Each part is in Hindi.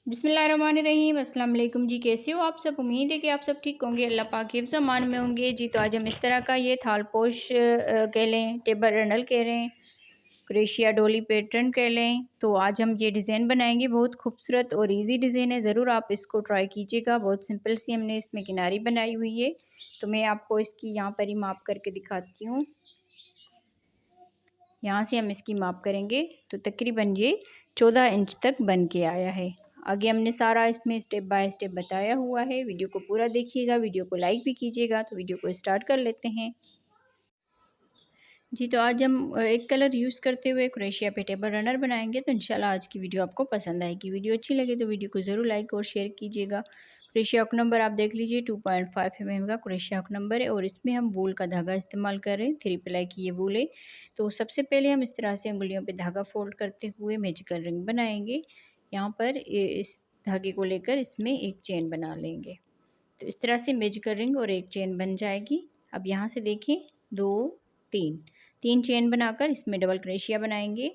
बिस्मिल्लाहिर्रहमानिर्रहीम। अस्सलाम वालेकुम जी। कैसे हो आप सब? उम्मीद है कि आप सब ठीक होंगे, अल्लाह पाक के हिफ्ज़ अमान में होंगे जी। तो आज हम इस तरह का ये थालपोश कह लें, टेबल रनल कह लें, क्रोशिया डोली पैटर्न कह लें। तो आज हम ये डिज़ाइन बनाएंगे। बहुत खूबसूरत और इजी डिज़ाइन है, ज़रूर आप इसको ट्राई कीजिएगा। बहुत सिंपल सी हमने इसमें किनारी बनाई हुई है। तो मैं आपको इसकी यहाँ पर ही माप करके दिखाती हूँ। यहाँ से हम इसकी माप करेंगे तो तकरीबन ये 14 इंच तक बन के आया है। आगे हमने सारा इसमें स्टेप बाय स्टेप बताया हुआ है। वीडियो को पूरा देखिएगा, वीडियो को लाइक भी कीजिएगा। तो वीडियो को स्टार्ट कर लेते हैं जी। तो आज हम एक कलर यूज़ करते हुए क्रोशिया पे टेबल रनर बनाएंगे। तो इंशाल्लाह आज की वीडियो आपको पसंद आएगी। वीडियो अच्छी लगे तो वीडियो को ज़रूर लाइक और शेयर कीजिएगा। क्रोशिया हुक नंबर आप देख लीजिए 2.5 mm का क्रोशिया हुक नंबर है और इसमें हम वूल का धागा इस्तेमाल कर रहे हैं। 3 प्लाई की ये वूल है। तो सबसे पहले हम इस तरह से उंगलियों पे धागा फोल्ड करते हुए मैजिकल रिंग बनाएंगे। यहाँ पर इस धागे को लेकर इसमें एक चेन बना लेंगे। तो इस तरह से मैजिकल रिंग और एक चेन बन जाएगी। अब यहाँ से देखें 2 3 चेन बनाकर इसमें डबल क्रोशिया बनाएंगे।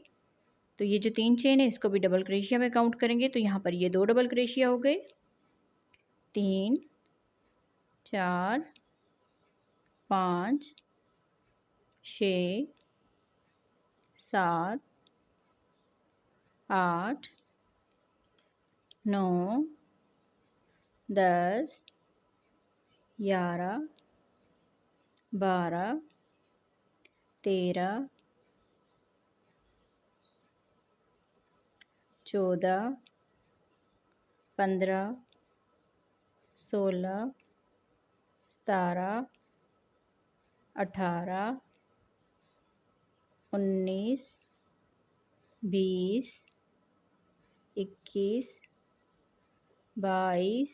तो ये जो 3 चेन है इसको भी डबल क्रोशिया में काउंट करेंगे। तो यहाँ पर ये 2 डबल क्रोशिया हो गए, 3 4 5 6 7 8 9 10 11 12 13 14 15 16 17 18 19 20 21 22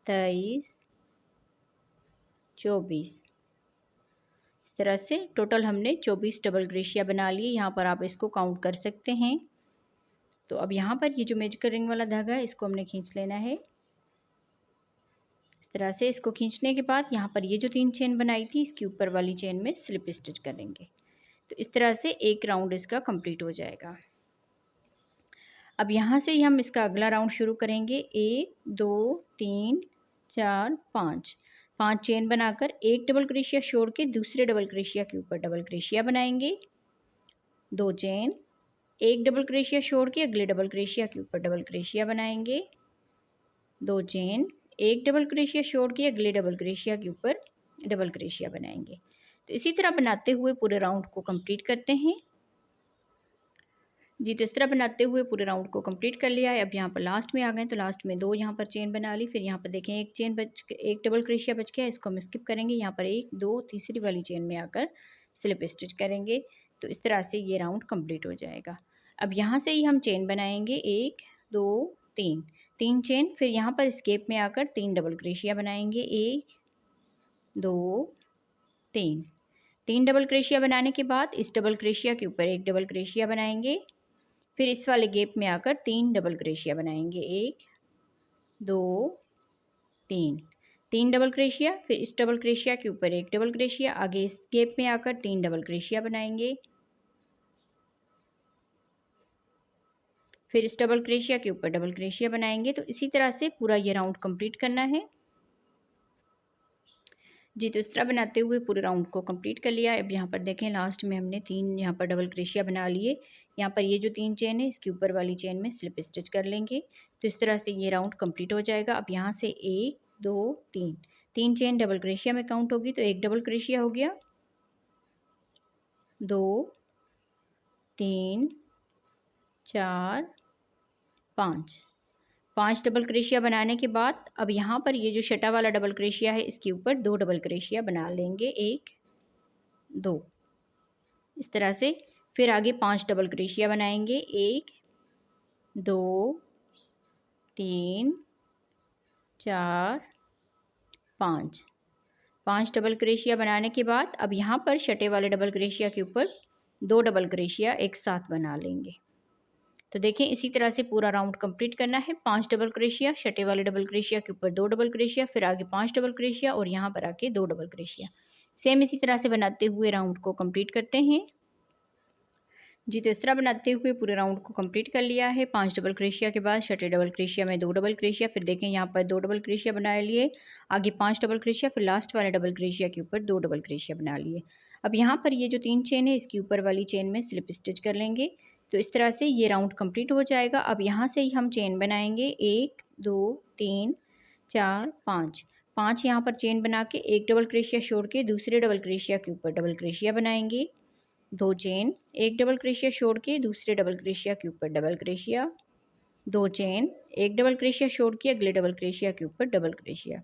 23 24। इस तरह से टोटल हमने 24 डबल क्रोशिया बना लिए। यहाँ पर आप इसको काउंट कर सकते हैं। तो अब यहाँ पर ये जो मैजिकल रिंग वाला धागा है इसको हमने खींच लेना है। इस तरह से इसको खींचने के बाद यहाँ पर ये जो 3 चेन बनाई थी इसकी ऊपर वाली चेन में स्लिप स्टिच करेंगे। तो इस तरह से एक राउंड इसका कंप्लीट हो जाएगा। अब यहाँ से हम इसका अगला राउंड शुरू करेंगे। 1 2 3 4 5 चेन बनाकर एक डबल क्रोशिया छोड़ के दूसरे डबल क्रोशिया के ऊपर डबल क्रोशिया बनाएंगे। 2 चेन, एक डबल क्रोशिया छोड़ के अगले डबल क्रोशिया के ऊपर डबल क्रोशिया बनाएंगे। 2 चेन, एक डबल क्रोशिया छोड़ के अगले डबल क्रोशिया के ऊपर डबल क्रोशिया बनाएंगे। तो इसी तरह बनाते हुए पूरे राउंड को कंप्लीट करते हैं जी। तो इस तरह बनाते हुए पूरे राउंड को कंप्लीट कर लिया है। अब यहाँ पर लास्ट में आ गए तो लास्ट में 2 यहाँ पर चेन बना ली। फिर यहाँ पर देखें एक डबल क्रोशिया बच गया, इसको हम स्किप करेंगे। यहाँ पर 1 2 तीसरी वाली चेन में आकर स्लिप स्टिच करेंगे। तो इस तरह से ये राउंड कंप्लीट हो जाएगा। अब यहाँ से ही हम चेन बनाएंगे 1 2 3 चेन। फिर यहाँ पर इस गैप में आकर 3 डबल क्रोशिया बनाएंगे। 1 2 3 डबल क्रोशिया बनाने के बाद इस डबल क्रोशिया के ऊपर एक डबल क्रोशिया बनाएंगे। फिर इस वाले गैप में आकर 3 डबल क्रोशिया बनाएंगे। 1 2 3 डबल क्रोशिया। फिर इस डबल क्रोशिया के ऊपर एक डबल क्रोशिया, आगे इस गैप में आकर 3 डबल क्रोशिया बनाएंगे। फिर इस डबल क्रोशिया के ऊपर डबल क्रोशिया बनाएंगे। तो इसी तरह से पूरा ये राउंड कंप्लीट करना है जी। तो इस तरह बनाते हुए पूरे राउंड को कंप्लीट कर लिया। अब यहाँ पर देखें लास्ट में हमने 3 यहाँ पर डबल क्रोशिया बना लिए। यहाँ पर ये जो 3 चेन है इसके ऊपर वाली चेन में स्लिप स्टिच कर लेंगे। तो इस तरह से ये राउंड कंप्लीट हो जाएगा। अब यहाँ से 1 2 3 चेन डबल क्रोशिया में काउंट होगी। तो एक डबल क्रोशिया हो गया, 2 3 4 5 डबल क्रोशिया बनाने के बाद अब यहाँ पर ये जो छठा वाला डबल क्रोशिया है इसके ऊपर 2 डबल क्रोशिया बना लेंगे। 1 2 इस तरह से। फिर आगे 5 डबल क्रोशिया बनाएंगे। 1 2 3 4 5 डबल क्रोशिया बनाने के बाद अब यहाँ पर छठे वाले डबल क्रोशिया के ऊपर 2 डबल क्रोशिया एक साथ बना लेंगे। तो देखें इसी तरह से पूरा राउंड कंप्लीट करना है। 5 डबल क्रोशिया, छठे वाले डबल क्रोशिया के ऊपर 2 डबल क्रोशिया, फिर आगे 5 डबल क्रोशिया और यहाँ पर आके 2 डबल क्रोशिया। सेम इसी तरह से बनाते हुए राउंड को कंप्लीट करते हैं। जी, तो इस तरह बनाते हुए पूरे राउंड को कंप्लीट कर लिया है। 5 डबल क्रोशिया के बाद छठे डबल क्रोशिया में 2 डबल क्रोशिया, फिर देखें यहाँ पर 2 डबल क्रोशिया बना लिए, आगे 5 डबल क्रोशिया, फिर लास्ट वाले डबल क्रोशिया के ऊपर 2 डबल क्रोशिया बना लिए। अब यहाँ पर ये जो 3 चेन है इसकी ऊपर वाली चेन में स्लिप स्टिच कर लेंगे। तो इस तरह से ये राउंड कंप्लीट हो जाएगा। अब यहाँ से ही हम चेन बनाएंगे 1, 2, 3, 4, 5। 5 यहाँ पर चेन बना के एक डबल क्रोशिया छोड़ के दूसरे डबल क्रोशिया के ऊपर डबल क्रोशिया बनाएंगे। 2 चेन, एक डबल क्रोशिया छोड़ के दूसरे डबल क्रोशिया के ऊपर डबल क्रोशिया, 2 चेन, एक डबल क्रोशिया छोड़ के अगले डबल क्रोशिया के ऊपर डबल क्रोशिया।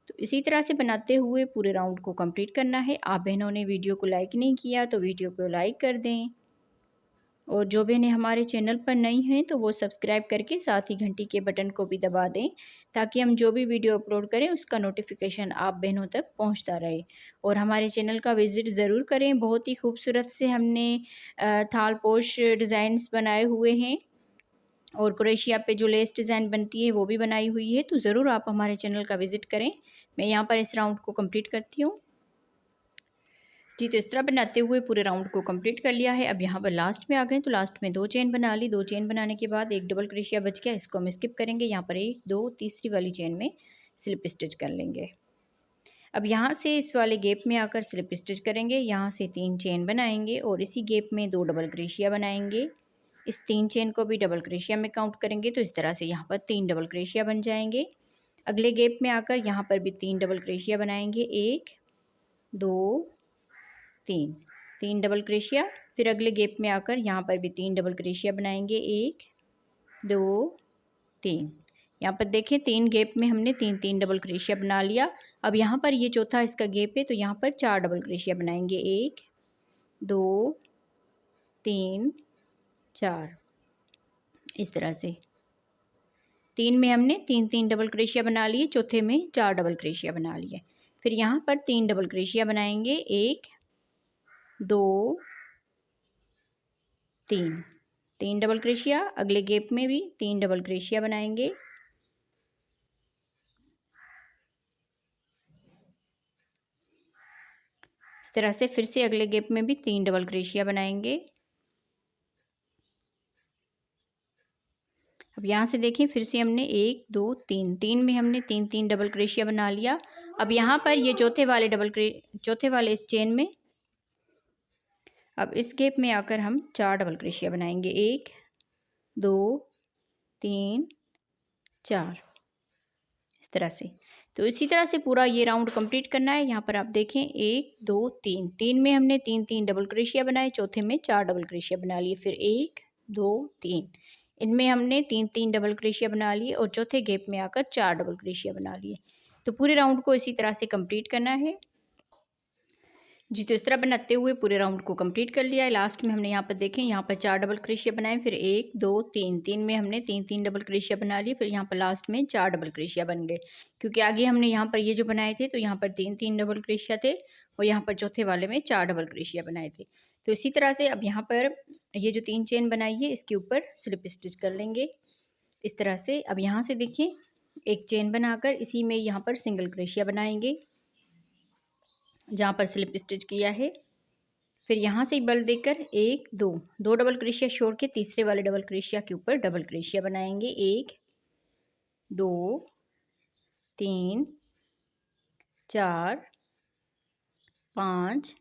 तो इसी तरह से बनाते हुए पूरे राउंड को कंप्लीट करना है। आप बहनों ने वीडियो को लाइक नहीं किया तो वीडियो को लाइक कर दें, और जो बहनें हमारे चैनल पर नई हैं तो वो सब्सक्राइब करके साथ ही घंटी के बटन को भी दबा दें, ताकि हम जो भी वीडियो अपलोड करें उसका नोटिफिकेशन आप बहनों तक पहुंचता रहे। और हमारे चैनल का विज़िट ज़रूर करें। बहुत ही खूबसूरत से हमने थाल पोश डिज़ाइंस बनाए हुए हैं, और क्रोशिया पे जो लेस डिज़ाइन बनती है वो भी बनाई हुई है। तो ज़रूर आप हमारे चैनल का विज़िट करें। मैं यहाँ पर इस राउंड को कंप्लीट करती हूँ। जी, तो इस तरह बनाते हुए पूरे राउंड को कंप्लीट कर लिया है। अब यहाँ पर लास्ट में आ गए, तो लास्ट में 2 चेन बना ली। 2 चेन बनाने के बाद एक डबल क्रोशिया बच गया, इसको हम स्किप करेंगे। यहाँ पर 1, 2, तीसरी वाली चेन में स्लिप स्टिच कर लेंगे। अब यहाँ से इस वाले गैप में आकर स्लिप स्टिच करेंगे। यहाँ से 3 चेन बनाएंगे और इसी गैप में 2 डबल क्रोशिया बनाएंगे। इस 3 चेन को भी डबल क्रोशिया में काउंट करेंगे, तो इस तरह से यहाँ पर 3 डबल क्रोशिया बन जाएंगे। अगले गैप में आकर यहाँ पर भी 3 डबल क्रोशिया बनाएंगे। 1, 2, 3, 3 डबल क्रोशिया। फिर अगले गैप में आकर यहाँ पर भी 3 डबल क्रोशिया बनाएंगे। 1, 2, 3। यहाँ पर देखें 3 गैप में हमने 3-3 डबल क्रोशिया बना लिया। अब यहाँ पर ये चौथा इसका गैप है, तो यहाँ पर 4 डबल क्रोशिया बनाएंगे। 1, 2, 3, 4, इस तरह से 3 में हमने 3-3 डबल क्रोशिया बना लिए, चौथे में 4 डबल क्रोशिया बना लिए। फिर यहाँ पर 3 डबल क्रोशिया बनाएंगे। 1, 2, 3, 3 डबल क्रोशिया। अगले गैप में भी 3 डबल क्रोशिया बनाएंगे। इस तरह से फिर से अगले गैप में भी 3 डबल क्रोशिया बनाएंगे। अब यहाँ से देखें फिर से हमने 1, 2, 3, 3 में हमने 3-3 डबल क्रोशिया बना लिया। अब यहाँ पर ये चौथे वाले इस चेन में, अब इस गैप में आकर हम 4 डबल क्रोशिया बनाएंगे। 1, 2, 3, 4, इस तरह से। तो इसी तरह से पूरा ये राउंड कंप्लीट करना है। यहाँ पर आप देखें 1, 2, 3, 3 में हमने 3-3 डबल क्रोशिया बनाए, चौथे में 4 डबल क्रोशिया बना लिए। फिर 1, 2, 3, इनमें हमने 3-3 डबल क्रोशिया बना लिए और चौथे गैप में आकर 4 डबल क्रोशिया बना लिए। तो पूरे राउंड को इसी तरह से कंप्लीट करना है। जी, तो इस तरह बनाते हुए पूरे राउंड को कंप्लीट कर लिया है। लास्ट में हमने यहाँ पर देखें, यहाँ पर 4 डबल क्रोशिया बनाए, फिर 1, 2, 3, 3 में हमने 3-3 डबल क्रोशिया बना लिए। फिर यहाँ पर लास्ट में 4 डबल क्रोशिया बन गए, क्योंकि आगे हमने यहाँ पर ये जो बनाए थे तो यहाँ पर 3-3 डबल क्रोशिया थे, और यहाँ पर चौथे वाले में 4 डबल क्रोशिया बनाए थे। तो इसी तरह से अब यहाँ पर ये जो 3 चेन बनाई है इसके ऊपर स्लिप स्टिच कर लेंगे इस तरह से। अब यहाँ से देखिए एक चेन बनाकर इसी में यहाँ पर सिंगल क्रोशिया बनाएंगे जहाँ पर स्लिप स्टिच किया है। फिर यहाँ से बल देकर 1, 2, 2 डबल क्रोशिया छोड़ के तीसरे वाले डबल क्रोशिया के ऊपर डबल क्रोशिया बनाएंगे। 1, 2, 3, 4, 5,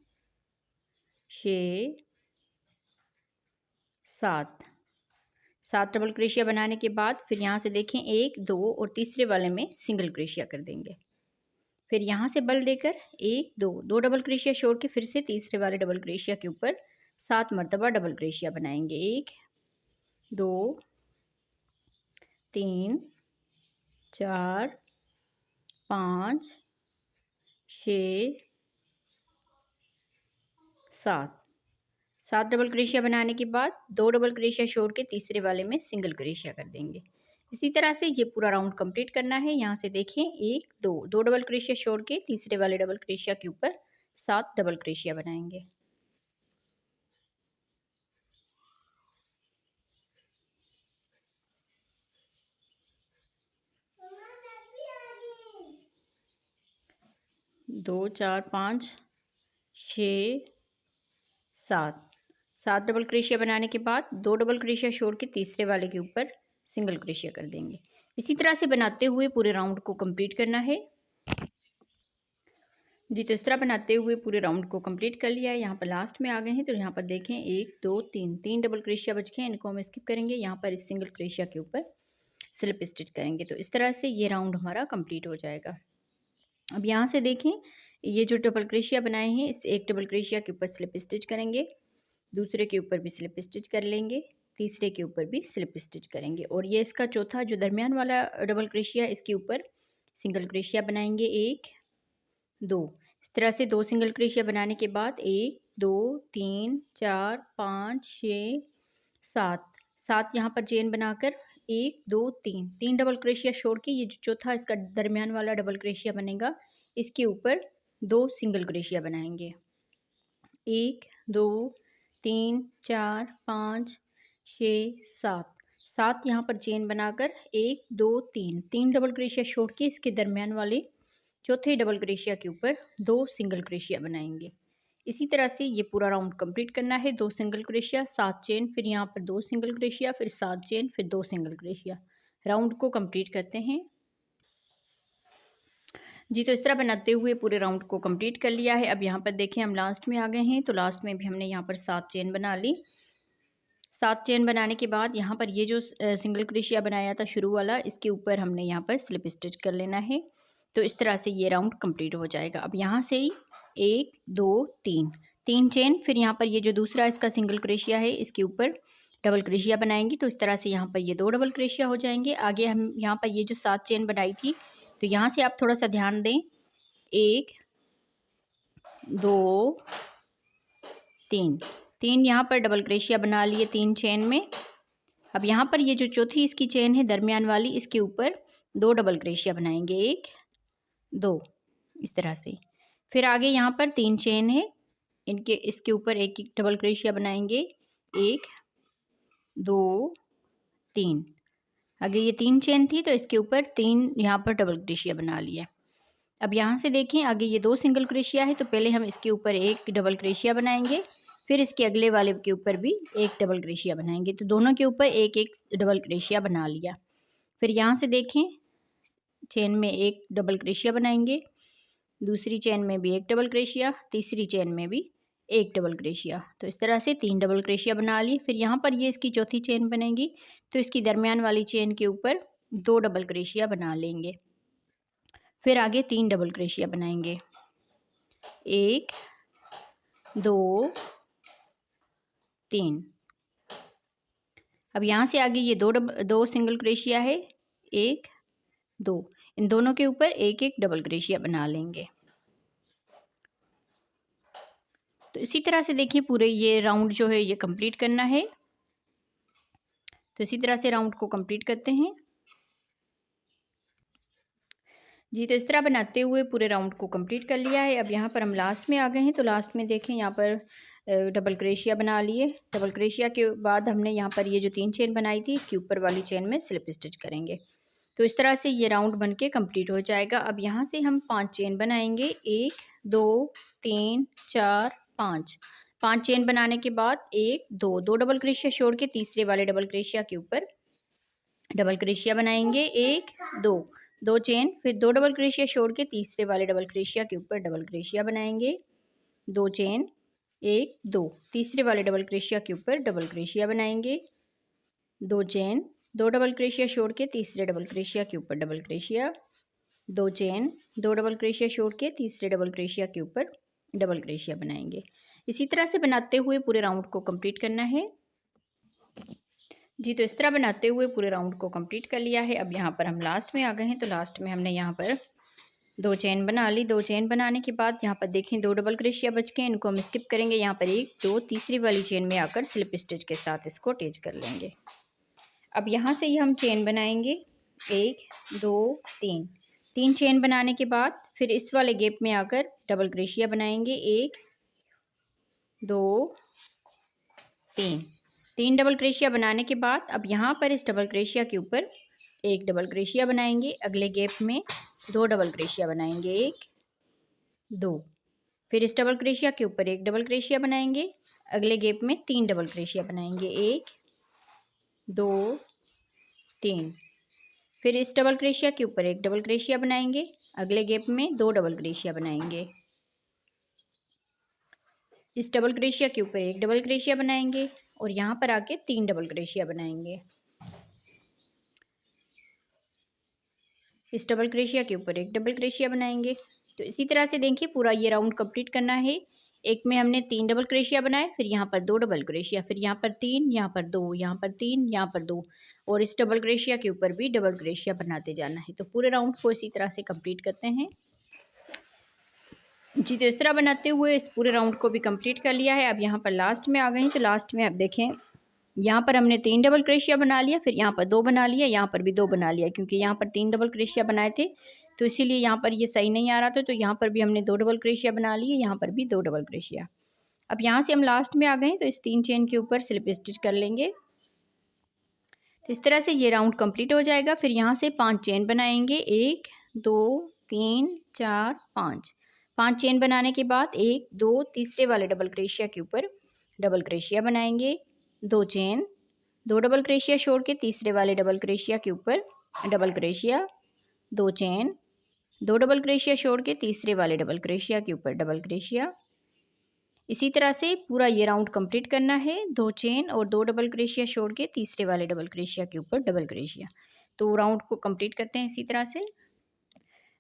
6, 7, 7 डबल क्रोशिया बनाने के बाद फिर यहाँ से देखें 1, 2 और तीसरे वाले में सिंगल क्रोशिया कर देंगे। फिर यहाँ से बल देकर 1, 2, 2 डबल क्रोशिया छोड़ के फिर से तीसरे वाले डबल क्रोशिया के ऊपर 7 मरतबा डबल क्रोशिया बनाएंगे। 1, 2, 3, 4, 5, 6, 7, 7 डबल क्रोशिया बनाने के बाद 2 डबल क्रोशिया छोड़ के तीसरे वाले में सिंगल क्रोशिया कर देंगे। इसी तरह से ये पूरा राउंड कंप्लीट करना है। यहाँ से देखें 1, 2, 2 डबल क्रोशिया छोड़ के तीसरे वाले डबल क्रोशिया के ऊपर 7 डबल क्रोशिया बनाएंगे। दो, 4, 5, 6, 7, 7 डबल क्रोशिया बनाने के बाद 2 डबल क्रोशिया छोड़ के तीसरे वाले के ऊपर सिंगल क्रोशिया कर देंगे। इसी तरह से बनाते हुए पूरे राउंड को कंप्लीट करना है। जी, तो इस तरह बनाते हुए पूरे राउंड को कंप्लीट कर लिया है। यहाँ पर लास्ट में आ गए हैं, तो यहाँ पर देखें 1 2 3 डबल क्रोशिया बच गए हैं, इनको हम स्किप करेंगे। यहाँ पर इस सिंगल क्रोशिया के ऊपर स्लिप स्टिच करेंगे। तो इस तरह से ये राउंड हमारा कंप्लीट हो जाएगा। अब यहाँ से देखें, ये जो डबल क्रोशिया बनाए हैं, इस एक डबल क्रोशिया के ऊपर स्लिप स्टिच करेंगे, दूसरे के ऊपर भी स्लिप स्टिच कर लेंगे, तीसरे के ऊपर भी स्लिप स्टिच करेंगे। और ये इसका चौथा जो दरमियान वाला डबल क्रोशिया, इसके ऊपर सिंगल क्रोशिया बनाएंगे 1 2। इस तरह से 2 सिंगल क्रोशिया बनाने के बाद 1 2 3 4 5 6 7 7 यहाँ पर चेन बनाकर 1 2 3 डबल क्रोशिया छोड़ के ये जो चौथा इसका दरमियान वाला डबल क्रोशिया बनेगा, इसके ऊपर 2 सिंगल क्रोशिया बनाएंगे। 1 2 3 4 5 6 7 7 यहाँ पर चेन बनाकर 1 2 3 डबल क्रोशिया छोड़ के इसके दरमियान वाले चौथे डबल क्रोशिया के ऊपर 2 सिंगल क्रोशिया बनाएंगे। इसी तरह से ये पूरा राउंड कंप्लीट करना है। 2 सिंगल क्रोशिया, 7 चेन, फिर यहाँ पर 2 सिंगल क्रोशिया, फिर 7 चेन, फिर 2 सिंगल क्रोशिया। राउंड को कंप्लीट करते हैं। जी, तो इस तरह बनाते हुए पूरे राउंड को कंप्लीट कर लिया है। अब यहाँ पर देखें, हम लास्ट में आ गए हैं, तो लास्ट में भी हमने यहाँ पर 7 चेन बना ली। 7 चेन बनाने के बाद यहाँ पर ये जो सिंगल क्रोशिया बनाया था शुरू वाला, इसके ऊपर हमने यहाँ पर स्लिप स्टिच कर लेना है। तो इस तरह से ये राउंड कंप्लीट हो जाएगा। अब यहाँ से ही 1 2 3 चेन, फिर यहाँ पर ये जो दूसरा इसका सिंगल क्रोशिया है, इसके ऊपर डबल क्रोशिया बनाएंगे। तो इस तरह से यहाँ पर ये 2 डबल क्रोशिया हो जाएंगे। आगे हम यहाँ पर ये जो 7 चेन बनाई थी, तो यहाँ से आप थोड़ा सा ध्यान दें, 1 2 3 यहाँ पर डबल क्रोशिया बना लिए 3 चेन में। अब यहाँ पर ये जो चौथी इसकी चेन है दरमियान वाली, इसके ऊपर 2 डबल क्रोशिया बनाएंगे, 1 2 इस तरह से। फिर आगे यहाँ पर 3 चेन है, इनके इसके ऊपर एक एक डबल क्रोशिया बनाएंगे, 1 2 3। आगे ये 3 चेन थी, तो इसके ऊपर 3 यहाँ पर डबल क्रोशिया बना लिया। अब यहाँ से देखें, आगे ये 2 सिंगल क्रोशिया है, तो पहले हम इसके ऊपर एक डबल क्रोशिया बनाएंगे, फिर इसके अगले वाले के ऊपर भी एक डबल क्रोशिया बनाएंगे। तो दोनों के ऊपर एक एक डबल क्रोशिया बना लिया। फिर यहाँ से देखें, चेन में एक डबल क्रोशिया बनाएंगे, दूसरी चेन में भी एक डबल क्रोशिया, तीसरी चेन में भी एक डबल क्रोशिया। तो इस तरह से 3 डबल क्रोशिया बना ली। फिर यहाँ पर ये इसकी चौथी चेन बनेगी, तो इसकी दरमियान वाली चेन के ऊपर 2 डबल क्रोशिया बना लेंगे। फिर आगे 3 डबल क्रोशिया बनाएंगे, 1 2 3। अब यहाँ से आगे ये 2 सिंगल क्रोशिया है, 1 2, इन दोनों के ऊपर एक एक डबल क्रोशिया बना लेंगे। तो इसी तरह से देखिए पूरे ये राउंड जो है ये कंप्लीट करना है। तो इसी तरह से राउंड को कंप्लीट करते हैं। जी, तो इस तरह बनाते हुए पूरे राउंड को कंप्लीट कर लिया है। अब यहाँ पर हम लास्ट में आ गए हैं, तो लास्ट में देखें यहाँ पर डबल क्रोशिया बना लिए। डबल क्रोशिया के बाद हमने यहाँ पर ये जो 3 चेन बनाई थी, इसकी ऊपर वाली चेन में स्लिप स्टिच करेंगे। तो इस तरह से ये राउंड बनके कंप्लीट हो जाएगा। अब यहाँ से हम 5 चेन बनाएंगे, 1 2 3 4 5 चेन बनाने के बाद 1 2 डबल क्रोशिया छोड़ के तीसरे वाले डबल क्रोशिया के ऊपर डबल क्रोशिया बनाएंगे, 1 2 चेन, फिर 2 डबल क्रोशिया छोड़ के तीसरे वाले डबल क्रोशिया के ऊपर डबल क्रोशिया बनाएंगे, 2 चेन, 1 2 तीसरे वाले डबल क्रोशिया के ऊपर डबल क्रोशिया बनाएंगे, 2 चेन, 2 डबल क्रोशिया छोड़ के तीसरे डबल क्रोशिया के ऊपर double crochet, 2 chain, 2 double crochet छोड़ के तीसरे डबल क्रोशिया के ऊपर डबल क्रोशिया बनाएंगे। इसी तरह से बनाते हुए पूरे राउंड को कंप्लीट करना है। जी, तो इस तरह बनाते हुए पूरे राउंड को कंप्लीट कर लिया है। अब यहाँ पर हम लास्ट में आ गए हैं, तो लास्ट में हमने यहाँ पर 2 चेन बना ली। 2 चेन बनाने के बाद यहाँ पर देखें 2 डबल क्रोशिया बच गए, इनको हम स्किप करेंगे। यहाँ पर 1 2 तीसरी वाली चेन में आकर स्लिप स्टिच के साथ इसको अटैच कर लेंगे। अब यहाँ से ही हम चेन बनाएंगे, 1 2 3 चेन बनाने के बाद फिर इस वाले गैप में आकर डबल क्रोशिया बनाएंगे, 1 2 3 डबल क्रोशिया बनाने के बाद अब यहाँ पर इस डबल क्रोशिया के ऊपर एक डबल क्रोशिया बनाएंगे, अगले गैप में 2 डबल क्रोशिया बनाएंगे, 1 2, फिर इस डबल क्रोशिया के ऊपर एक डबल क्रोशिया बनाएंगे, अगले गैप में 3 डबल क्रोशिया बनाएंगे, 1 2 3। फिर इस डबल क्रोशिया के ऊपर एक डबल क्रोशिया बनाएंगे, अगले गैप में 2 डबल क्रोशिया बनाएंगे। इस डबल क्रोशिया के ऊपर एक डबल क्रोशिया बनाएंगे और यहाँ पर आके 3 डबल क्रोशिया बनाएंगे। इस डबल क्रोशिया के ऊपर एक डबल क्रोशिया बनाएंगे। तो इसी तरह से देखिए पूरा ये राउंड कंप्लीट करना है। एक में हमने 3 डबल क्रोशिया बनाए, फिर यहाँ पर 2 डबल क्रोशिया, फिर यहाँ पर 3, यहाँ पर 2, यहाँ पर 3, यहाँ पर 2 और इस डबल क्रोशिया के ऊपर भी डबल क्रोशिया बनाते जाना है। तो पूरे राउंड को इसी तरह से कंप्लीट करते हैं जी। तो इस तरह बनाते हुए इस पूरे राउंड को भी कंप्लीट कर लिया है। अब यहाँ पर लास्ट में आ गए हैं। तो लास्ट में आप देखें यहाँ पर हमने 3 डबल क्रोशिया बना लिया, फिर यहाँ पर 2 बना लिया, यहाँ पर भी 2 बना लिया, क्योंकि यहाँ पर 3 डबल क्रोशिया बनाए थे तो इसीलिए यहाँ पर ये सही नहीं आ रहा था। तो यहाँ पर भी हमने 2 डबल क्रोशिया बना लिए, यहाँ पर भी 2 डबल क्रोशिया। अब यहाँ से हम लास्ट में आ गए, तो इस 3 चेन के ऊपर स्लिप स्टिच कर लेंगे। तो इस तरह से ये राउंड कंप्लीट हो जाएगा। फिर यहाँ से 5 चेन बनाएंगे, 1 2 3 4 5। 5 चेन बनाने के बाद 1 2 तीसरे वाले डबल क्रोशिया के ऊपर डबल क्रोशिया बनाएंगे, 2 चेन, 2 डबल क्रोशिया छोड़ के तीसरे वाले डबल क्रोशिया के ऊपर double crochet, 2 chain, 2 double crochet छोड़ के तीसरे वाले डबल क्रोशिया के ऊपर डबल क्रोशिया। इसी तरह से पूरा ये राउंड कंप्लीट करना है। 2 चेन और 2 डबल क्रोशिया छोड़ के तीसरे वाले डबल क्रोशिया के ऊपर डबल क्रोशिया। तो राउंड को कंप्लीट करते हैं इसी तरह से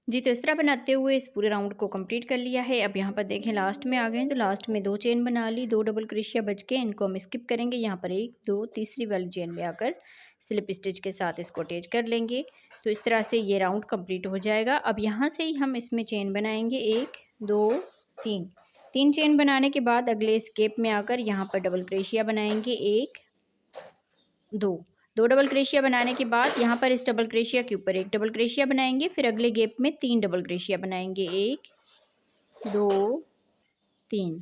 जी। तो इस तरह बनाते हुए इस पूरे राउंड को कंप्लीट कर लिया है। अब यहाँ पर देखें लास्ट में आ गए हैं। तो लास्ट में 2 चेन बना ली, 2 डबल क्रोशिया बच के इनको हम स्किप करेंगे। यहाँ पर 1 2 तीसरी वाली चेन में आकर स्लिप स्टिच के साथ इसको अटैच कर लेंगे। तो इस तरह से ये राउंड कंप्लीट हो जाएगा। अब यहाँ से ही हम इसमें चेन बनाएंगे, 1 2 3। 3 चेन बनाने के बाद अगले स्केप में आकर यहाँ पर डबल क्रोशिया बनाएंगे, 1 2 डबल क्रोशिया बनाने के बाद यहाँ पर इस डबल क्रोशिया के ऊपर एक डबल क्रोशिया बनाएंगे। फिर अगले गैप में 3 डबल क्रोशिया बनाएंगे, 1 2 3।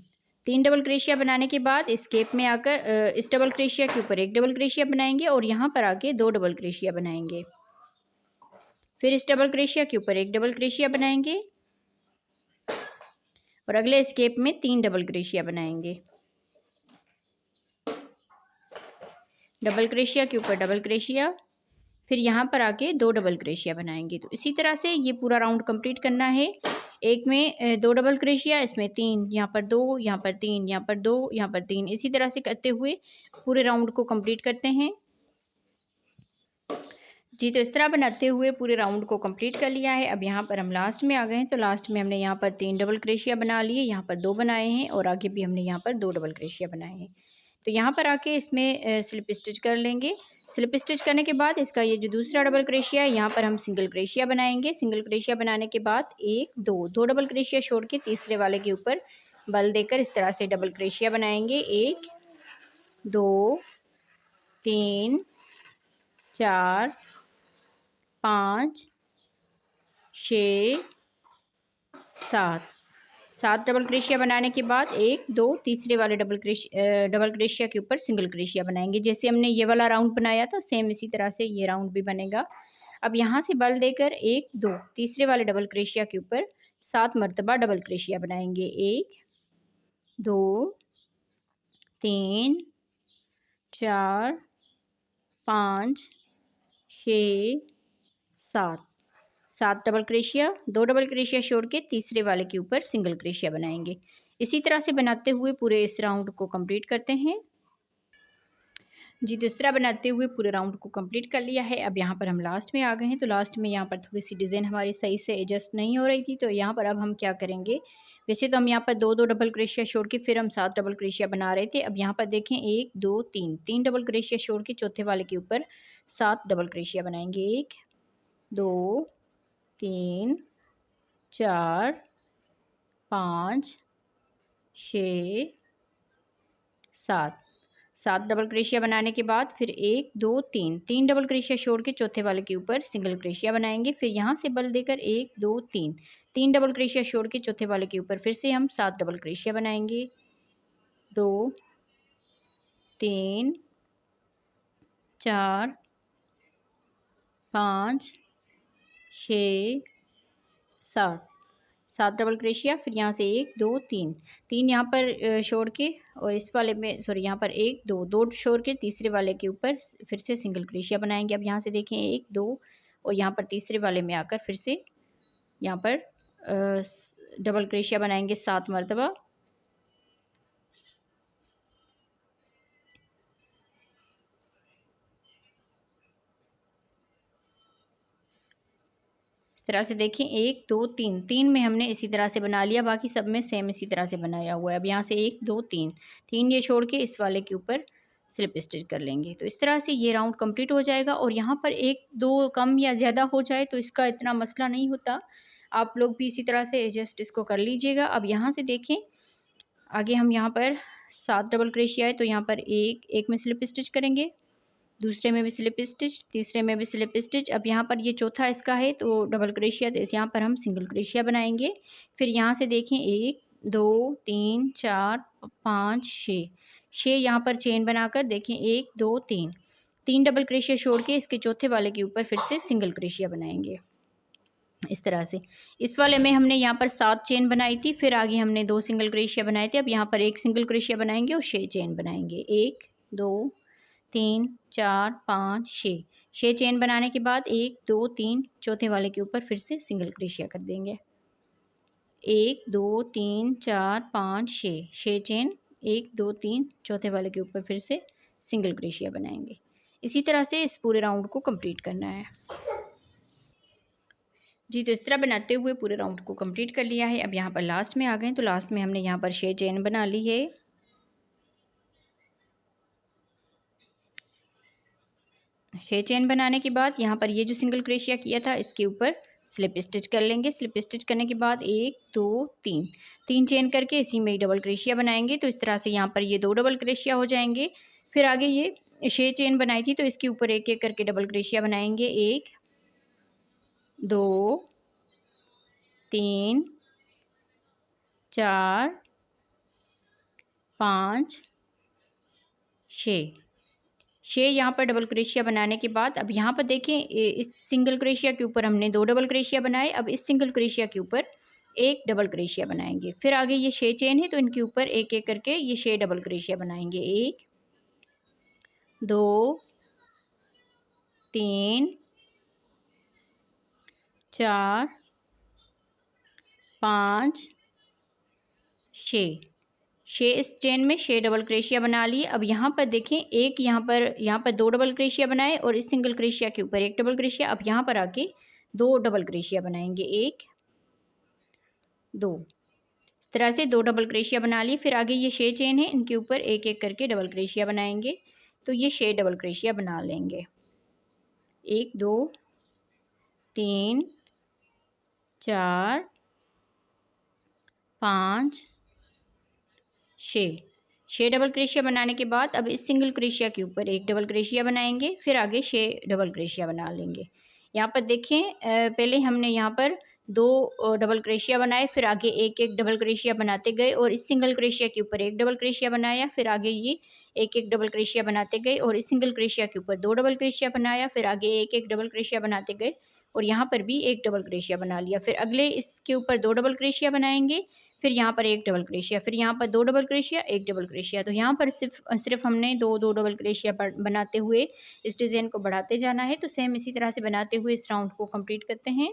3 डबल क्रोशिया बनाने के बाद इस गैप में आकर इस डबल क्रोशिया के ऊपर एक डबल क्रोशिया बनाएंगे और यहाँ पर आके 2 डबल क्रोशिया बनाएंगे। फिर इस डबल क्रोशिया के ऊपर एक डबल क्रोशिया बनाएंगे और अगले स्केप में 3 डबल क्रोशिया बनाएंगे। डबल क्रोशिया के ऊपर डबल क्रोशिया, फिर यहाँ पर आके 2 डबल क्रोशिया बनाएंगे। तो इसी तरह से ये पूरा राउंड कंप्लीट करना है। एक में 2 डबल क्रोशिया, इसमें 3, यहाँ पर 2, यहाँ पर 3, यहाँ पर 2, यहाँ पर 3, इसी तरह से करते हुए पूरे राउंड को कंप्लीट करते हैं जी। तो इस तरह बनाते हुए पूरे राउंड को कंप्लीट कर लिया है। अब यहाँ पर हम लास्ट में आ गए हैं। तो लास्ट में हमने यहाँ पर 3 डबल क्रोशिया बना लिए, यहाँ पर 2 बनाए हैं और आगे भी हमने यहाँ पर 2 डबल क्रोशिया बनाए हैं। तो यहाँ पर आके इसमें स्लिप स्टिच कर लेंगे। स्लिप स्टिच करने के बाद इसका ये जो दूसरा डबल क्रोशिया है यहाँ पर हम सिंगल क्रोशिया बनाएंगे। सिंगल क्रोशिया बनाने के बाद 1 2 डबल क्रोशिया छोड़ के तीसरे वाले के ऊपर बल देकर इस तरह से डबल क्रोशिया बनाएंगे, 1 2 3 4 5 6 7 डबल क्रोशिया बनाने के बाद 1 2 तीसरे वाले डबल क्रोशिया के ऊपर सिंगल क्रोशिया बनाएंगे। जैसे हमने ये वाला राउंड बनाया था सेम इसी तरह से ये राउंड भी बनेगा। अब यहाँ से बल देकर 1 2 तीसरे वाले डबल क्रोशिया के ऊपर 7 मरतबा डबल क्रोशिया बनाएंगे, 1 2 3 4 5 6 7 डबल क्रोशिया, 2 डबल क्रोशिया छोड़ के तीसरे वाले के ऊपर सिंगल क्रोशिया बनाएंगे। इसी तरह से बनाते हुए पूरे इस राउंड को कंप्लीट करते हैं जी। तो इस तरह बनाते हुए पूरे राउंड को कंप्लीट कर लिया है। अब यहाँ पर हम लास्ट में आ गए हैं। तो लास्ट में यहाँ पर थोड़ी सी डिज़ाइन हमारी सही से एडजस्ट नहीं हो रही थी, तो यहाँ पर अब हम क्या करेंगे, वैसे तो हम यहाँ पर 2 डबल क्रोशिया छोड़ के फिर हम 7 डबल क्रोशिया बना रहे थे। अब यहाँ पर देखें 1 2 3 डबल क्रोशिया छोड़ के चौथे वाले के ऊपर 7 डबल क्रोशिया बनाएंगे, 1 2 3 4 5 6 7 डबल क्रोशिया बनाने के बाद फिर 1 2 3 डबल क्रोशिया छोड़ के चौथे वाले के ऊपर सिंगल क्रोशिया बनाएंगे। फिर यहाँ से बल देकर 1 2 3 डबल क्रोशिया छोड़ के चौथे वाले के ऊपर फिर से हम 7 डबल क्रोशिया बनाएंगे, 2 3 4 5 6 7 7 डबल क्रोशिया, फिर यहाँ से 1 2 3 3 यहाँ पर छोड़ के, और इस वाले में सॉरी यहाँ पर 1 2 2 छोड़ के तीसरे वाले के ऊपर फिर से सिंगल क्रोशिया बनाएंगे। अब यहाँ से देखें 1 2, और यहाँ पर तीसरे वाले में आकर फिर से यहाँ पर डबल क्रोशिया बनाएंगे 7 मरतबा। इस तरह से देखें 1 2 3 3 में हमने इसी तरह से बना लिया, बाकी सब में सेम इसी तरह से बनाया हुआ है। अब यहाँ से 1 2 3 3 ये छोड़ के इस वाले के ऊपर स्लिप स्टिच कर लेंगे। तो इस तरह से ये राउंड कंप्लीट हो जाएगा। और यहाँ पर 1 2 कम या ज़्यादा हो जाए तो इसका इतना मसला नहीं होता, आप लोग भी इसी तरह से एडजस्ट इसको कर लीजिएगा। अब यहाँ से देखें आगे हम यहाँ पर 7 डबल क्रोशिया है, तो यहाँ पर एक में स्लिप स्टिच करेंगे, दूसरे में भी स्लिप स्टिच, तीसरे में भी स्लिप स्टिच। अब यहाँ पर ये चौथा इसका है तो डबल क्रोशिया, तो यहाँ पर हम सिंगल क्रोशिया बनाएंगे। फिर यहाँ से देखें 1 2 3 4 5 6 6 यहाँ पर चेन बनाकर देखें 1 2 3 3 डबल क्रोशिया छोड़ के इसके चौथे वाले के ऊपर फिर से सिंगल क्रोशिया बनाएंगे। इस तरह से इस वाले में हमने यहाँ पर 7 चेन बनाई थी, फिर आगे हमने 2 सिंगल क्रोशिया बनाए थे। अब यहाँ पर 1 सिंगल क्रोशिया बनाएंगे और 6 चेन बनाएंगे। 1 2 3 4 5 6 6 चेन बनाने के बाद 1 2 3 चौथे वाले के ऊपर फिर से सिंगल क्रोशिया कर देंगे। 1 2 3 4 5 6 6 चेन, 1 2 3 चौथे वाले के ऊपर फिर से सिंगल क्रोशिया बनाएंगे। इसी तरह से इस पूरे राउंड को कंप्लीट करना है। जी, तो इस तरह बनाते हुए पूरे राउंड को कंप्लीट कर लिया है। अब यहाँ पर लास्ट में आ गए, तो लास्ट में हमने यहाँ पर 6 चेन बना ली है। 6 चेन बनाने के बाद यहाँ पर ये जो सिंगल क्रोशिया किया था इसके ऊपर स्लिप स्टिच कर लेंगे। स्लिप स्टिच करने के बाद 1 2 3 3 चेन करके इसी में ही डबल क्रोशिया बनाएंगे। तो इस तरह से यहाँ पर ये 2 डबल क्रोशिया हो जाएंगे। फिर आगे ये 6 चेन बनाई थी तो इसके ऊपर एक एक करके डबल क्रोशिया बनाएंगे। 1 2 3 4 5 6 6 यहाँ पर डबल क्रोशिया बनाने के बाद अब यहाँ पर देखें इस सिंगल क्रोशिया के ऊपर हमने 2 डबल क्रोशिया बनाए। अब इस सिंगल क्रोशिया के ऊपर एक डबल क्रोशिया बनाएंगे। फिर आगे ये 6 चेन है तो इनके ऊपर एक एक करके ये 6 डबल क्रोशिया बनाएंगे। 1 2 3 4 5 6 6 इस चेन में 6 डबल क्रोशिया बना लिए। अब यहाँ पर देखें एक यहाँ पर 2 डबल क्रोशिया बनाए और इस सिंगल क्रोशिया के ऊपर एक डबल क्रोशिया। अब यहाँ पर आके 2 डबल क्रोशिया बनाएंगे। 1 2 इस तरह से 2 डबल क्रोशिया बना लिए। फिर आगे ये 6 चेन है इनके ऊपर एक एक करके डबल क्रोशिया बनाएंगे। तो ये 6 डबल क्रोशिया बना लेंगे। 1 2 3 4 5 6 डबल क्रोशिया बनाने के बाद अब इस सिंगल क्रोशिया के ऊपर एक डबल क्रोशिया बनाएंगे। फिर आगे 6 डबल क्रोशिया बना लेंगे। यहाँ पर देखें पहले हमने यहाँ पर 2 डबल क्रोशिया बनाए, फिर आगे एक एक डबल क्रोशिया बनाते गए और इस सिंगल क्रोशिया के ऊपर एक डबल क्रोशिया बनाया। फिर आगे ये एक एक डबल क्रोशिया बनाते गए और इस सिंगल क्रोशिया के ऊपर 2 डबल क्रोशिया बनाया। फिर आगे एक एक डबल क्रोशिया बनाते गए और यहाँ पर भी एक डबल क्रोशिया बना लिया। फिर अगले इसके ऊपर 2 डबल क्रोशिया बनाएंगे। फिर यहाँ पर एक डबल क्रोशिया, फिर यहाँ पर 2 डबल क्रोशिया, एक डबल क्रोशिया। तो यहाँ पर सिर्फ हमने 2 डबल क्रोशिया बनाते हुए इस डिज़ाइन को बढ़ाते जाना है। तो सेम इसी तरह से बनाते हुए इस राउंड को कंप्लीट करते हैं।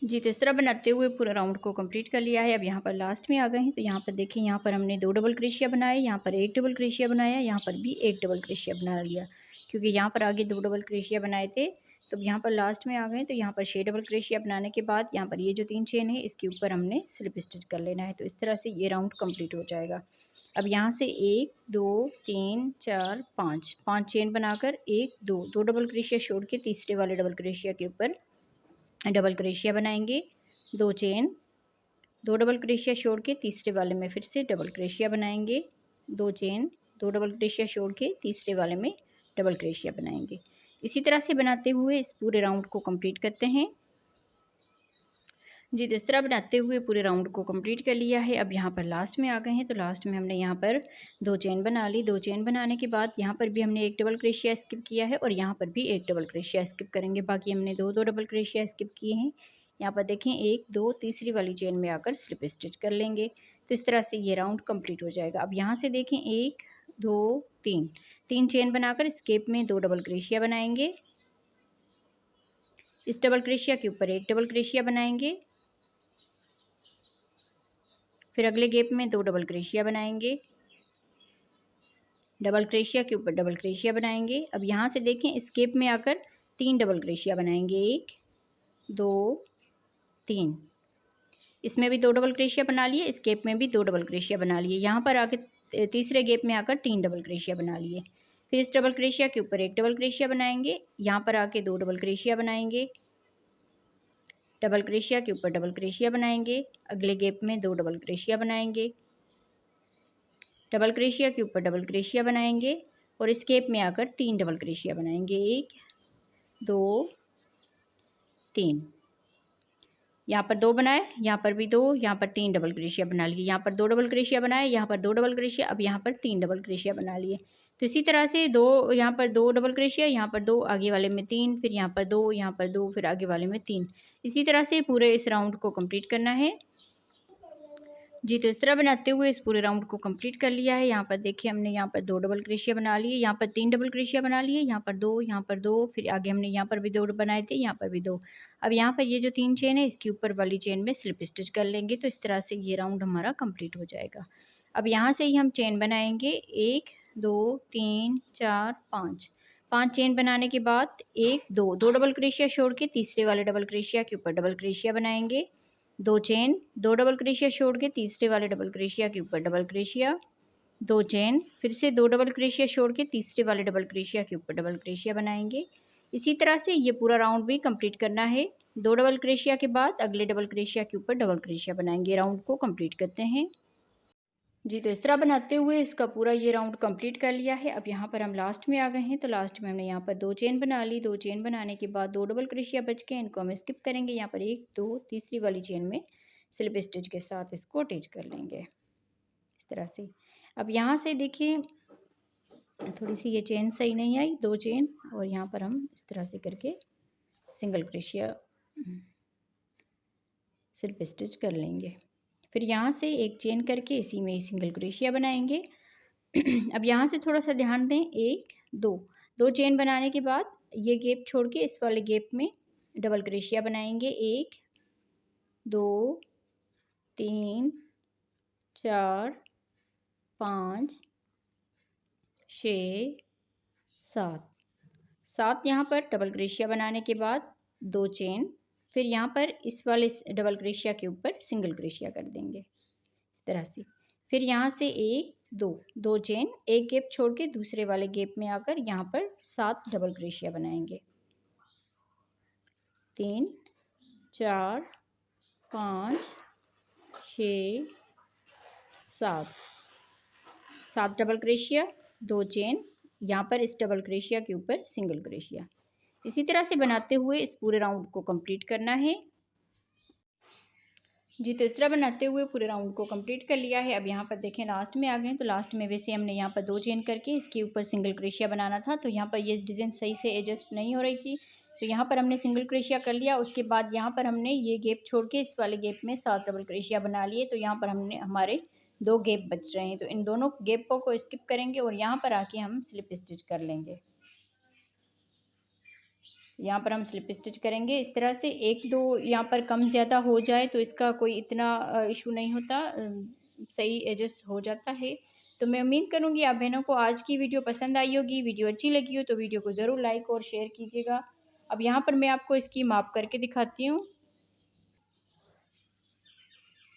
जी, तो इस तरह बनाते हुए पूरा राउंड को कंप्लीट कर लिया है। अब यहाँ पर लास्ट में आ गए हैं, तो यहाँ पर देखिए यहाँ पर हमने 2 डबल क्रोशिया बनाए, यहाँ पर एक डबल क्रोशिया बनाया, यहाँ पर भी एक डबल क्रोशिया बना लिया, क्योंकि यहाँ पर आगे 2 डबल क्रोशिया बनाए थे। तो यहाँ पर लास्ट में आ गए, तो यहाँ पर 6 डबल क्रोशिया बनाने के बाद यहाँ पर ये जो 3 चेन है इसके ऊपर हमने स्लिप स्टिच कर लेना है। तो इस तरह से ये राउंड कंप्लीट हो जाएगा। अब यहाँ से 1 2 3 4 5 चेन बनाकर 1 2 डबल क्रोशिया छोड़ के तीसरे वाले डबल क्रोशिया के ऊपर डबल क्रोशिया बनाएंगे। 2 चेन, 2 डबल क्रोशिया छोड़ के तीसरे वाले में फिर से डबल क्रोशिया बनाएंगे। 2 चेन, 2 डबल क्रोशिया छोड़ के तीसरे वाले में डबल क्रोशिया बनाएंगे। इसी तरह से बनाते हुए इस पूरे राउंड को कंप्लीट करते हैं। जी, तो इस तरह बनाते हुए पूरे राउंड को कंप्लीट कर लिया है। अब यहाँ पर लास्ट में आ गए हैं, तो लास्ट में हमने यहाँ पर 2 चेन बना ली। 2 चेन बनाने के बाद यहाँ पर भी हमने एक डबल क्रोशिया स्किप किया है और यहाँ पर भी एक डबल क्रोशिया स्किप करेंगे। बाकी हमने 2 डबल क्रोशिया स्किप किए हैं। यहाँ पर देखें 1 2 तीसरी वाली चेन में आकर स्लिप स्टिच कर लेंगे। तो इस तरह से ये राउंड कंप्लीट हो जाएगा। अब यहाँ से देखें 1 2 3 3 चेन बनाकर स्केप में 2 डबल क्रोशिया बनाएंगे। इस डबल क्रोशिया के ऊपर एक डबल क्रोशिया बनाएंगे, फिर अगले गैप में 2 डबल क्रोशिया बनाएंगे, डबल क्रोशिया के ऊपर डबल क्रोशिया बनाएंगे। अब यहाँ से देखें इस गैप में आकर 3 डबल क्रोशिया बनाएंगे, 1 2 3। इसमें भी 2 डबल क्रोशिया बना लिए, इस गैप में भी 2 डबल क्रोशिया बना लिए। यहाँ पर आके तीसरे गैप में आकर 3 डबल क्रोशिया बना लिए। फिर इस डबल क्रोशिया के ऊपर एक डबल क्रोशिया बनाएंगे, यहाँ पर आके 2 डबल क्रोशिया बनाएंगे, डबल क्रोशिया के ऊपर डबल क्रोशिया बनाएंगे, अगले गैप में 2 डबल क्रोशिया बनाएंगे, डबल क्रोशिया के ऊपर डबल क्रोशिया बनाएंगे और इस गैप में आकर 3 डबल क्रोशिया बनाएंगे, 1 2 3। यहाँ पर 2 बनाए, यहाँ पर भी 2, यहाँ पर 3 डबल क्रोशिया बना लिए, यहाँ पर 2 डबल क्रोशिया बनाए, यहाँ पर 2 डबल क्रोशिया, अब यहाँ पर 3 डबल क्रोशिया बना लिए। तो इसी तरह से 2 यहाँ पर 2 डबल क्रोशिया, यहाँ पर 2, आगे वाले में 3, फिर यहाँ पर 2, यहाँ पर 2, फिर आगे वाले में 3। इसी तरह से पूरे इस राउंड को कंप्लीट करना है जी। तो इस तरह बनाते हुए इस पूरे राउंड को कंप्लीट कर लिया है। यहाँ पर देखिए हमने यहाँ पर 2 डबल क्रोशिया बना लिए, यहाँ पर 3 डबल क्रोशिया बना लिए, यहाँ पर 2, यहाँ पर 2, फिर आगे हमने यहाँ पर भी 2 बनाए थे, यहाँ पर भी 2। अब यहाँ पर ये जो 3 चेन है इसके ऊपर वाली चेन में स्लिप स्टिच कर लेंगे। तो इस तरह से ये राउंड हमारा कंप्लीट हो जाएगा। अब यहाँ से ही हम चेन बनाएंगे 1 2 3 4 5। 5 चेन बनाने के बाद 1 2 2 डबल क्रोशिया छोड़ के तीसरे वाले डबल क्रोशिया के ऊपर डबल क्रोशिया बनाएंगे, 2 चेन, 2 डबल क्रोशिया छोड़ के तीसरे वाले डबल क्रोशिया के ऊपर डबल क्रोशिया, 2 चेन, फिर से 2 डबल क्रोशिया छोड़ के तीसरे वाले डबल क्रोशिया के ऊपर डबल क्रोशिया बनाएंगे। इसी तरह से ये पूरा राउंड भी कंप्लीट करना है। 2 डबल क्रोशिया के बाद अगले डबल क्रोशिया के ऊपर डबल क्रोशिया बनाएंगे। राउंड को कंप्लीट करते हैं जी। तो इस तरह बनाते हुए इसका पूरा ये राउंड कंप्लीट कर लिया है। अब यहाँ पर हम लास्ट में आ गए हैं। तो लास्ट में हमने यहाँ पर 2 चेन बना ली। 2 चेन बनाने के बाद 2 डबल क्रोशिया बच के इनको हम स्किप करेंगे। यहाँ पर 1 2 तीसरी वाली चेन में स्लिप स्टिच के साथ इसको अटैच कर लेंगे इस तरह से। अब यहाँ से देखिए थोड़ी सी ये चेन सही नहीं आई, 2 चेन, और यहाँ पर हम इस तरह से करके सिंगल क्रोशिया स्लिप स्टिच कर लेंगे। फिर यहाँ से एक चेन करके इसी में सिंगल क्रोशिया बनाएंगे। अब यहाँ से थोड़ा सा ध्यान दें, 1 2 चेन बनाने के बाद ये गैप छोड़ के इस वाले गैप में डबल क्रोशिया बनाएंगे। 1 2 3 4 5 6 7 यहाँ पर डबल क्रोशिया बनाने के बाद 2 चेन, फिर यहाँ पर इस वाले डबल क्रोशिया के ऊपर सिंगल क्रोशिया कर देंगे इस तरह से। फिर यहाँ से 1 2 चेन, एक गैप छोड़ के दूसरे वाले गैप में आकर यहाँ पर 7 डबल क्रोशिया बनाएंगे। 3 4 5 6 7 डबल क्रोशिया, 2 चेन, यहाँ पर इस डबल क्रोशिया के ऊपर सिंगल क्रोशिया। इसी तरह से बनाते हुए इस पूरे राउंड को कंप्लीट करना है जी। तो इस तरह बनाते हुए पूरे राउंड को कंप्लीट कर लिया है। अब यहाँ पर देखें लास्ट में आ गए हैं। तो लास्ट में वैसे हमने यहाँ पर 2 चेन करके इसके ऊपर सिंगल क्रोशिया बनाना था, तो यहाँ पर ये डिज़ाइन सही से एडजस्ट नहीं हो रही थी, तो यहाँ पर हमने सिंगल क्रोशिया कर लिया। उसके बाद यहाँ पर हमने ये गैप छोड़ के इस वाले गैप में 7 डबल क्रोशिया बना लिए। तो यहाँ पर हमारे 2 गैप बच रहे हैं, तो इन दोनों गैपों को स्किप करेंगे और यहाँ पर आके हम स्लिप स्टिच कर लेंगे। यहाँ पर हम स्लिप स्टिच करेंगे इस तरह से। 1 2 यहाँ पर कम ज़्यादा हो जाए तो इसका कोई इतना इशू नहीं होता, सही एडजस्ट हो जाता है। तो मैं उम्मीद करूँगी आप बहनों को आज की वीडियो पसंद आई होगी। वीडियो अच्छी लगी हो तो वीडियो को ज़रूर लाइक और शेयर कीजिएगा। अब यहाँ पर मैं आपको इसकी माप करके दिखाती हूँ।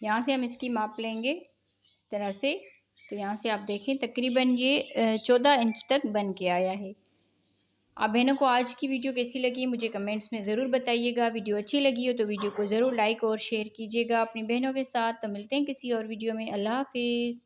यहाँ से हम इसकी माप लेंगे इस तरह से। तो यहाँ से आप देखें तकरीबन ये 14 इंच तक बन के आया है। आप बहनों को आज की वीडियो कैसी लगी मुझे कमेंट्स में ज़रूर बताइएगा। वीडियो अच्छी लगी हो तो वीडियो को ज़रूर लाइक और शेयर कीजिएगा अपनी बहनों के साथ। तो मिलते हैं किसी और वीडियो में। अल्लाह हाफिज़।